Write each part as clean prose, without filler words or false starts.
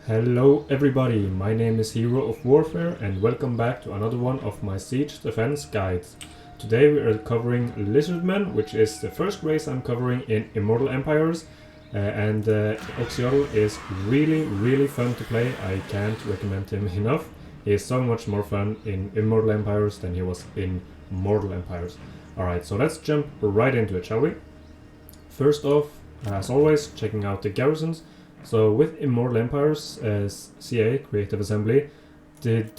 Hello everybody, my name is Hero of Warfare and welcome back to another one of my Siege Defense guides. Today we are covering Lizardmen, which is the first race I'm covering in Immortal Empires, and Oxiodal is really fun to play. I can't recommend him enough. He is so much more fun in Immortal Empires than he was in Mortal Empires. Alright, so let's jump right into it, shall we? First off, as always, checking out the Garrisons. So with Immortal Empires, CA, Creative Assembly, did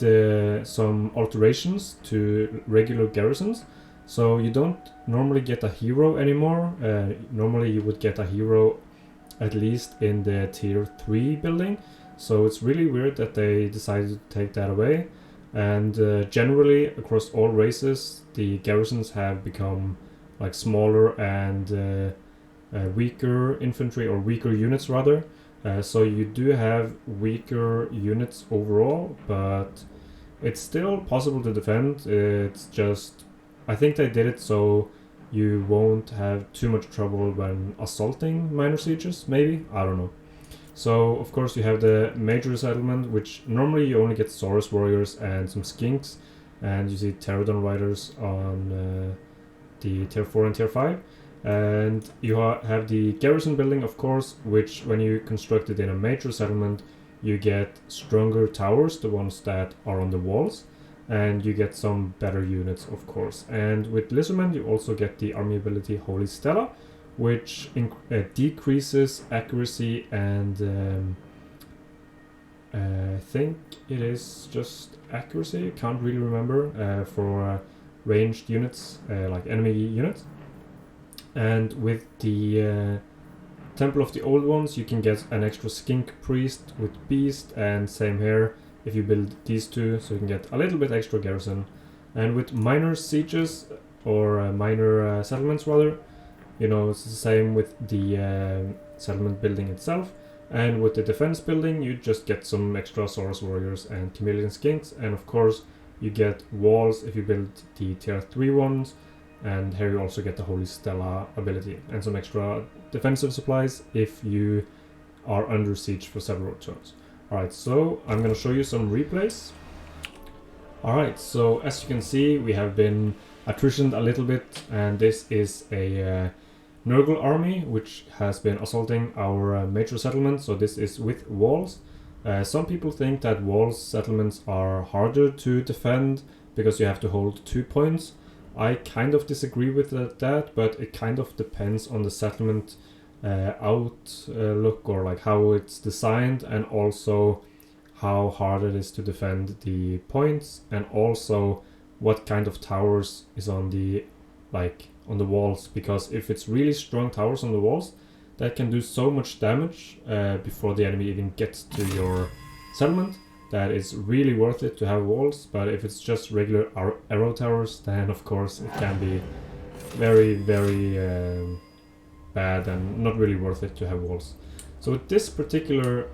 some alterations to regular Garrisons. So you don't normally get a hero anymore. Normally you would get a hero at least in the tier 3 building. So it's really weird that they decided to take that away. And generally across all races, the Garrisons have become like smaller and weaker infantry, or weaker units rather. So you do have weaker units overall, but it's still possible to defend. It's just, I think they did it so you won't have too much trouble when assaulting minor sieges, maybe? I don't know. So of course you have the major resettlement, which normally you only get Saurus warriors and some skinks, and you see pterodon riders on the tier 4 and tier 5. And you have the garrison building, of course, which when you construct it in a major settlement, you get stronger towers, the ones that are on the walls, and you get some better units, of course. And with Lizardmen, you also get the army ability Holy Stella, which decreases accuracy and I think it is just accuracy, can't really remember, for ranged units, like enemy units. And with the Temple of the Old Ones, you can get an extra skink priest with beast, and same here if you build these two, so you can get a little bit extra garrison. And with minor sieges, or minor settlements rather, you know, it's the same with the settlement building itself. And with the defense building, you just get some extra Saurus warriors and chameleon skinks, and of course you get walls if you build the tier 3 ones. And here you also get the Holy Stella ability and some extra defensive supplies if you are under siege for several turns. Alright, so I'm gonna show you some replays. Alright, so as you can see, we have been attritioned a little bit, and this is a Nurgle army which has been assaulting our major settlement, so this is with walls. Some people think that walls settlements are harder to defend because you have to hold 2 points. I kind of disagree with that, but it kind of depends on the settlement outlook, or like how it's designed, and also how hard it is to defend the points, and also what kind of towers is on the walls. Because if it's really strong towers on the walls, that can do so much damage before the enemy even gets to your settlement, that it's really worth it to have walls. But if it's just regular arrow towers, then of course it can be very bad and not really worth it to have walls. So with this particular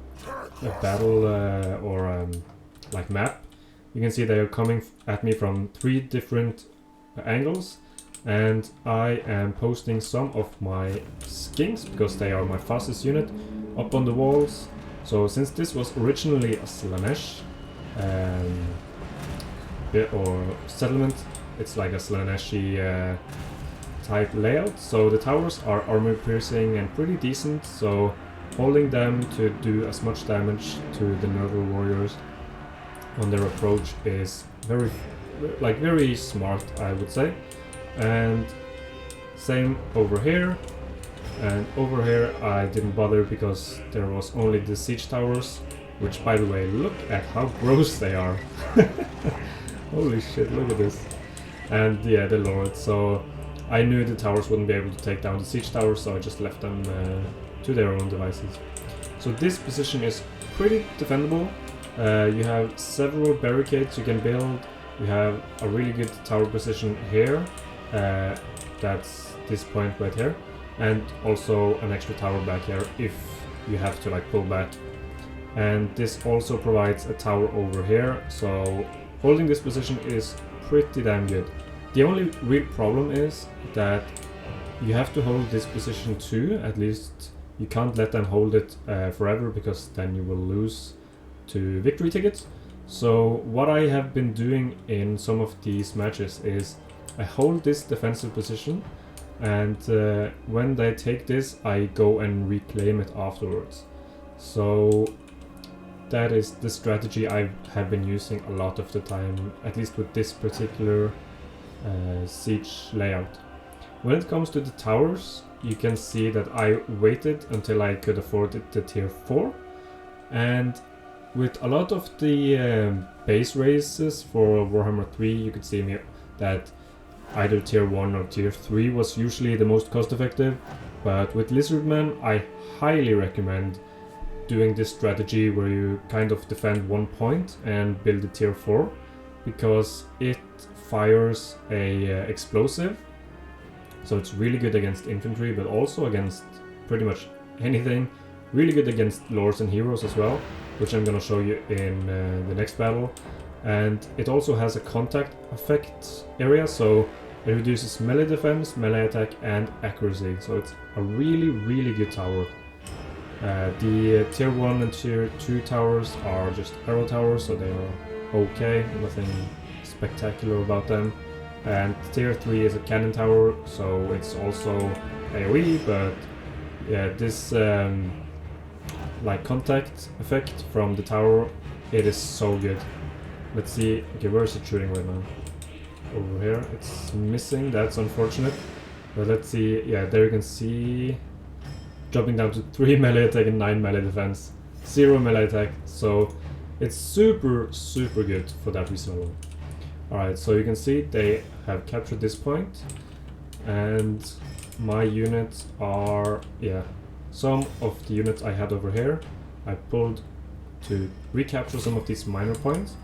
battle or like map, you can see they are coming at me from 3 different angles, and I am posting some of my skinks, because they are my fastest unit, up on the walls. So since this was originally a Slaanesh or settlement, it's like a Slaaneshi type layout. So the towers are armor piercing and pretty decent, so holding them to do as much damage to the Nurgle warriors on their approach is very smart, I would say. And same over here. And over here I didn't bother because there was only the siege towers, which, by the way, look at how gross they are. Holy shit, look at this. And yeah, the lord. So I knew the towers wouldn't be able to take down the siege towers, so I just left them to their own devices. So this position is pretty defendable. You have several barricades you can build. You have a really good tower position here. That's this point right here. And also an extra tower back here if you have to like pull back. And this also provides a tower over here, so holding this position is pretty damn good. The only real problem is that you have to hold this position too, at least You can't let them hold it forever, because then you will lose to victory tickets. So what I have been doing in some of these matches is I hold this defensive position, and when they take this, I go and reclaim it afterwards. So that is the strategy I have been using a lot of the time, at least with this particular siege layout. When it comes to the towers, you can see that I waited until I could afford it to tier 4, and with a lot of the base races for Warhammer 3, you could see that either tier 1 or tier 3 was usually the most cost effective, but with Lizardmen I highly recommend doing this strategy where you kind of defend 1 point and build a tier 4, because it fires a explosive, so it's really good against infantry but also against pretty much anything, really good against lords and heroes as well, which I'm gonna show you in the next battle. And it also has a contact effect area, so it reduces melee defense, melee attack and accuracy, so it's a really good tower. The tier 1 and tier 2 towers are just arrow towers, so they are okay, nothing spectacular about them. And tier 3 is a cannon tower, so it's also AoE, but yeah, this like contact effect from the tower, it is so good. Let's see, okay, where is it shooting right now? Over here, it's missing, that's unfortunate. But let's see, yeah, there you can see dropping down to 3 melee attack and 9 melee defense, 0 melee attack, so it's super good for that reason alone. Alright, so you can see they have captured this point, and my units are, yeah, some of the units I had over here I pulled to recapture some of these minor points.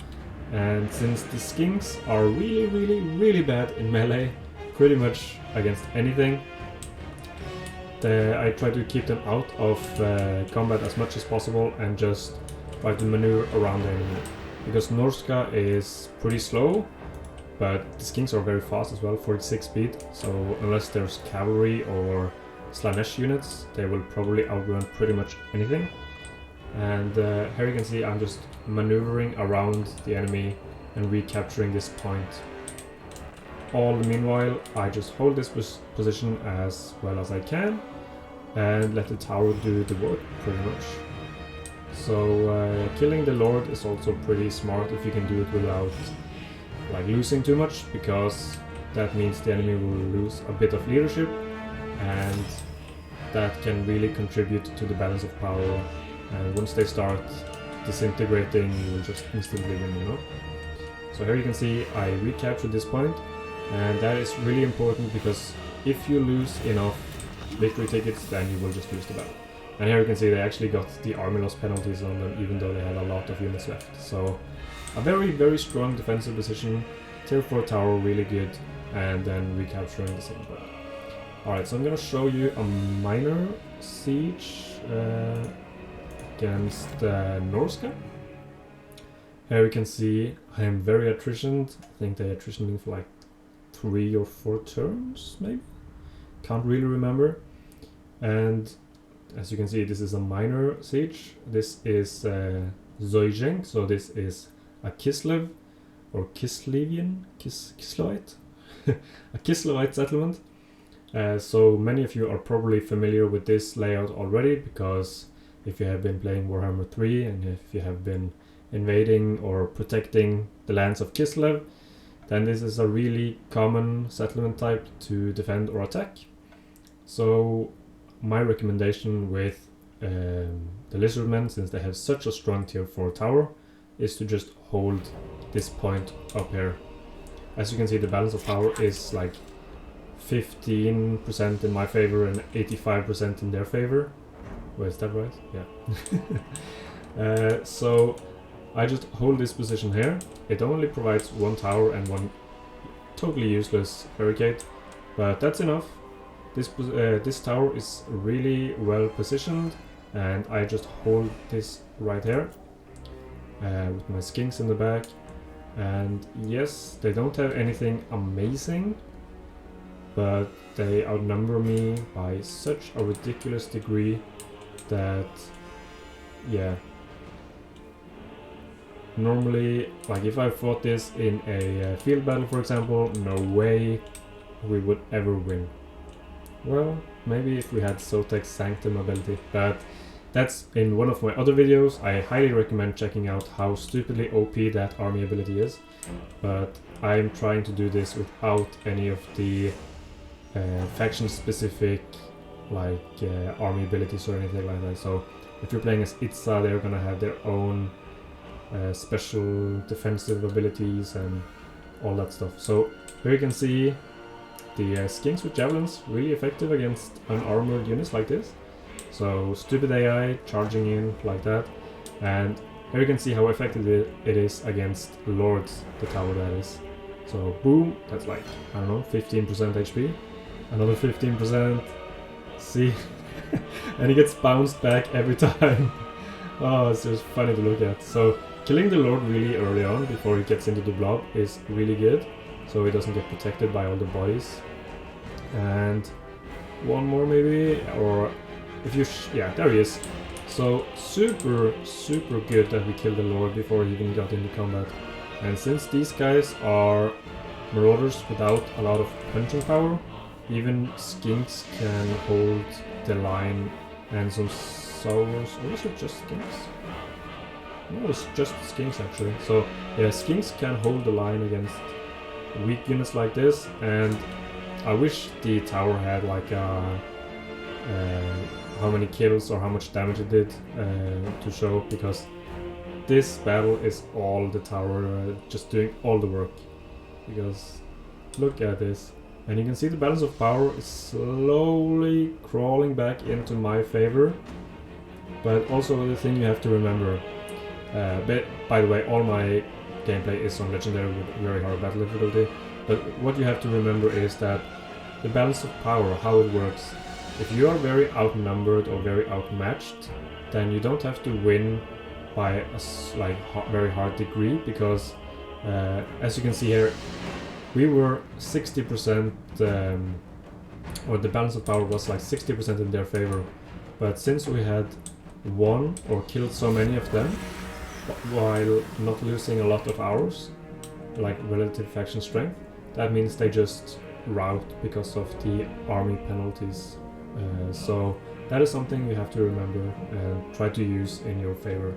And since the skinks are really bad in melee, pretty much against anything, I try to keep them out of combat as much as possible and just try to maneuver around the enemy. Because Norske is pretty slow, but the skinks are very fast as well, 46 speed, so unless there's cavalry or Slanesh units, they will probably outrun pretty much anything. And here you can see I'm just maneuvering around the enemy and recapturing this point. All the meanwhile, I just hold this position as well as I can and let the tower do the work pretty much. So killing the lord is also pretty smart if you can do it without like losing too much, because that means the enemy will lose a bit of leadership, and that can really contribute to the balance of power. And once they start disintegrating, you will just instantly win, you know? So here you can see I recaptured this point, and that is really important because if you lose enough victory tickets, then you will just lose the battle. And here you can see they actually got the army loss penalties on them, even though they had a lot of units left. So a very strong defensive position, tier 4 tower, really good, and then recapturing the same point. Alright, so I'm gonna show you a minor siege against Norske. Here you can see I am very attritioned. I think they attritioned me for like 3 or 4 turns, maybe? Can't really remember. And as you can see, this is a minor siege. This is Zoyzhenk, so this is a Kislev, or Kislevian, Kislevite? A Kislevite settlement. So many of you are probably familiar with this layout already, because if you have been playing Warhammer 3 and if you have been invading or protecting the lands of Kislev, then this is a really common settlement type to defend or attack. So my recommendation with the Lizardmen, since they have such a strong tier 4 tower, is to just hold this point up here. As you can see, the balance of power is like 15% in my favor and 85% in their favor. Wait, is that right? Yeah. So I just hold this position here. It only provides 1 tower and 1 totally useless barricade, but that's enough. This tower is really well positioned, and I just hold this right here with my skinks in the back. And yes, they don't have anything amazing, but they outnumber me by such a ridiculous degree that, yeah, normally, like if I fought this in a field battle, for example, no way we would ever win. Well, maybe if we had Zotek's Sanctum ability, but that's in one of my other videos. I highly recommend checking out how stupidly OP that army ability is, but I'm trying to do this without any of the faction-specific like army abilities or anything like that. So if you're playing as Itza, they're gonna have their own special defensive abilities and all that stuff. So here you can see the skinks with javelins, really effective against unarmored units like this. So stupid AI charging in like that, and here you can see how effective it is against lords, the tower that is. So boom, that's like, I don't know, 15% HP, another 15%, see, and he gets bounced back every time. Oh, it's just funny to look at. So killing the lord really early on before he gets into the blob is really good, so he doesn't get protected by all the bodies. And one more maybe, or if you yeah, there he is. So super good that we killed the lord before he even got into combat. And since these guys are marauders without a lot of punching power, even skinks can hold the line, and some sours, or is it just skinks? No, it's just skinks actually. So yeah, skinks can hold the line against weak units like this, and I wish the tower had like how many kills or how much damage it did to show, because this battle is all the tower just doing all the work. Because look at this, and you can see the balance of power is slowly crawling back into my favor. But also the thing you have to remember, by the way, all my gameplay is on legendary with very hard battle difficulty, but what you have to remember is that the balance of power, how it works. If you are very outnumbered or very outmatched, then you don't have to win by a very hard degree, because as you can see here, we were 60%, or the balance of power was like 60% in their favor. But since we had won or killed so many of them, while not losing a lot of ours, like relative faction strength, that means they just rout because of the army penalties. So that is something you have to remember and try to use in your favor.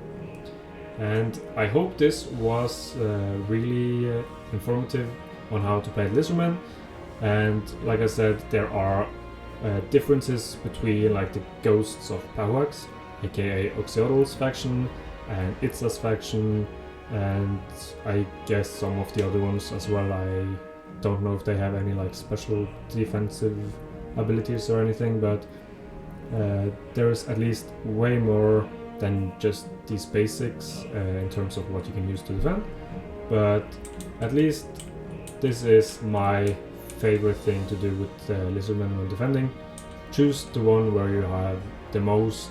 And I hope this was really informative on how to play Lizardmen. And like I said, there are differences between like the Ghosts of Pahuax, aka Oxyodal's faction, and Itza's faction, and I guess some of the other ones as well. I don't know if they have any like special defensive abilities or anything, but there is at least way more than just these basics in terms of what you can use to defend. But at least this is my favorite thing to do with Lizardmen when defending. Choose the one where you have the most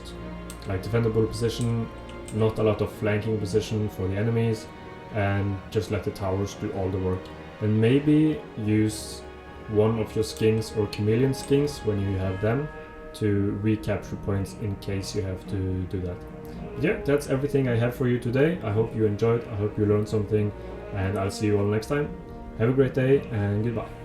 like defendable position, not a lot of flanking position for the enemies, and just let the towers do all the work. And maybe use one of your skinks or chameleon skinks when you have them to recapture points in case you have to do that. But yeah, that's everything I have for you today. I hope you enjoyed, I hope you learned something, and I'll see you all next time. Have a great day and goodbye.